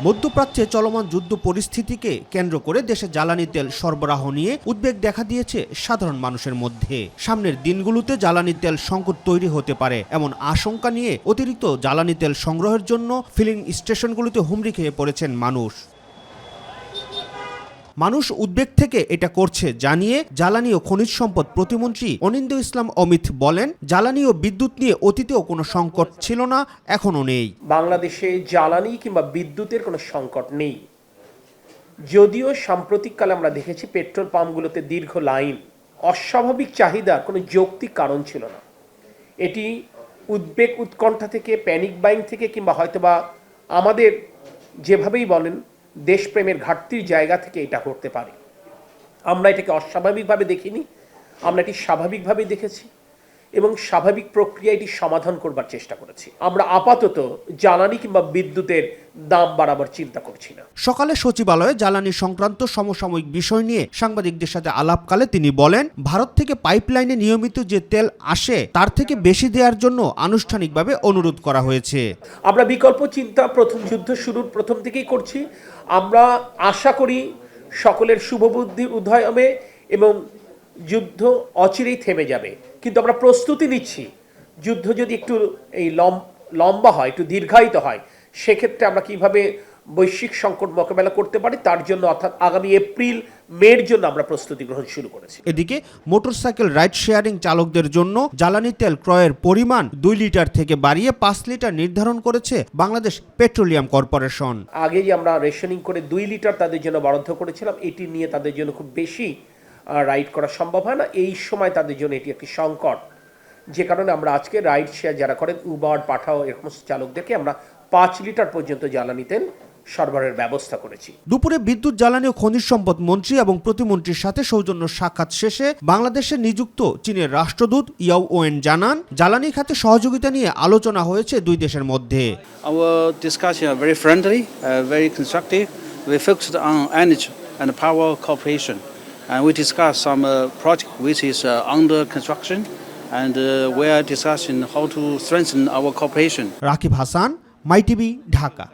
মধ্যপ্রাচ্যে চলমান যুদ্ধ পরিস্থিতিকে কেন্দ্র করে দেশে জ্বালানি তেল সরবরাহ নিয়ে উদ্বেগ দেখা দিয়েছে সাধারণ মানুষের মধ্যে। সামনের দিনগুলোতে জ্বালানি তেল সংকট তৈরি হতে পারে এমন আশঙ্কা নিয়ে অতিরিক্ত জ্বালানি তেল সংগ্রহের জন্য ফিলিং স্টেশনগুলোতে হুমড়ি খেয়ে পড়েছেন মানুষ উদ্বেগ থেকে এটা করছে জানিয়ে জ্বালানি ও খনিজ সম্পদ প্রতিমন্ত্রী অনিন্দ্য ইসলাম অমিত বলেন, জ্বালানি ও বিদ্যুৎ নিয়ে অতীতেও কোনো সংকট ছিল না, এখনো নেই। বাংলাদেশে জ্বালানি কিংবা বিদ্যুতের কোনো সংকট নেই। যদিও সাম্প্রতিককালে আমরা দেখেছি পেট্রোল পাম্পগুলোতে দীর্ঘ লাইন, অস্বাভাবিক চাহিদার কোনো যৌক্তিক কারণ ছিল না। এটি উদ্বেগ উৎকণ্ঠা থেকে, প্যানিক বাইং থেকে, কিংবা হয়তোবা আমাদের যেভাবেই বলেন দেশপ্রেমের ঘাটতির জায়গা থেকে এটা করতে পারে। আমরা এটাকে অস্বাভাবিকভাবে দেখিনি, আমরা এটি স্বাভাবিকভাবে দেখেছি এবং স্বাভাবিক প্রক্রিয়া এটি সমাধান করবার চেষ্টা করেছি। আমরা আপাতত জ্বালানি কিংবা বিদ্যুতের দাম বাড়াবার চিন্তা করছি না। সকালে সচিবালয়ে জ্বালানি সংক্রান্ত সমসাময়িক বিষয় নিয়ে সাংবাদিকদের সাথে আলাপকালে তিনি বলেন, ভারত থেকে পাইপলাইনে নিয়মিত যে তেল আসে তার থেকে বেশি দেওয়ার জন্য আনুষ্ঠানিকভাবে অনুরোধ করা হয়েছে। আমরা বিকল্প চিন্তা প্রথম যুদ্ধ শুরুর প্রথম থেকেই করছি। আমরা আশা করি সকলের শুভবুদ্ধির উদয় হবে এবং যুদ্ধ অচিরেই থেমে যাবে, কিন্তু আমরা প্রস্তুতি নিচ্ছি যুদ্ধ যদি একটু লম্বা হয়, একটু দীর্ঘায়িত হয়, সেক্ষেত্রে আমরা কিভাবে বৈশ্বিক সংকট মোকাবেলা করতে পারি তার জন্য, অর্থাৎ আগামী এপ্রিল মের জন্য আমরা প্রস্তুতি গ্রহণ শুরু করেছি। এদিকে মোটরসাইকেল রাইড শেয়ারিং চালকদের জন্য জ্বালানি তেল ক্রয়ের পরিমাণ 2 লিটার থেকে বাড়িয়ে 5 লিটার নির্ধারণ করেছে বাংলাদেশ পেট্রোলিয়াম কর্পোরেশন। আগে যে আমরা রেশনিং করে 2 লিটার তাদের জন্য বরাদ্দ করেছিলাম, এটি নিয়ে তাদের জন্য খুব বেশি রাইড করা সম্ভব হয় না। এই সময় তাদের জন্য এটি একটি সংকট, যে কারণে আমরা আজকে রাইড শেয়ার যারা করেন, উবার, পাঠাও, এরকম চালকদেরকে আমরা 5 লিটার পর্যন্ত জ্বালানি তেল সরবরাহের ব্যবস্থা করেছি। দুপুরে বিদ্যুৎ, জ্বালানি ও খনিজ সম্পদ মন্ত্রী এবং প্রতিমন্ত্রীর সাথে সৌজন্য সাক্ষাৎ শেষে বাংলাদেশে নিযুক্ত চীনের রাষ্ট্রদূত ইয়াও ওয়েন জানান, জ্বালানি খাতে সহযোগিতা নিয়ে আলোচনা হয়েছে দুই দেশের মধ্যে। Our discussion are very friendly, very constructive. We focused on energy and power cooperation, and we discussed some project which is under construction, and we are discussing how to strengthen our cooperation. Rakib Hasan, my TV, Dhaka.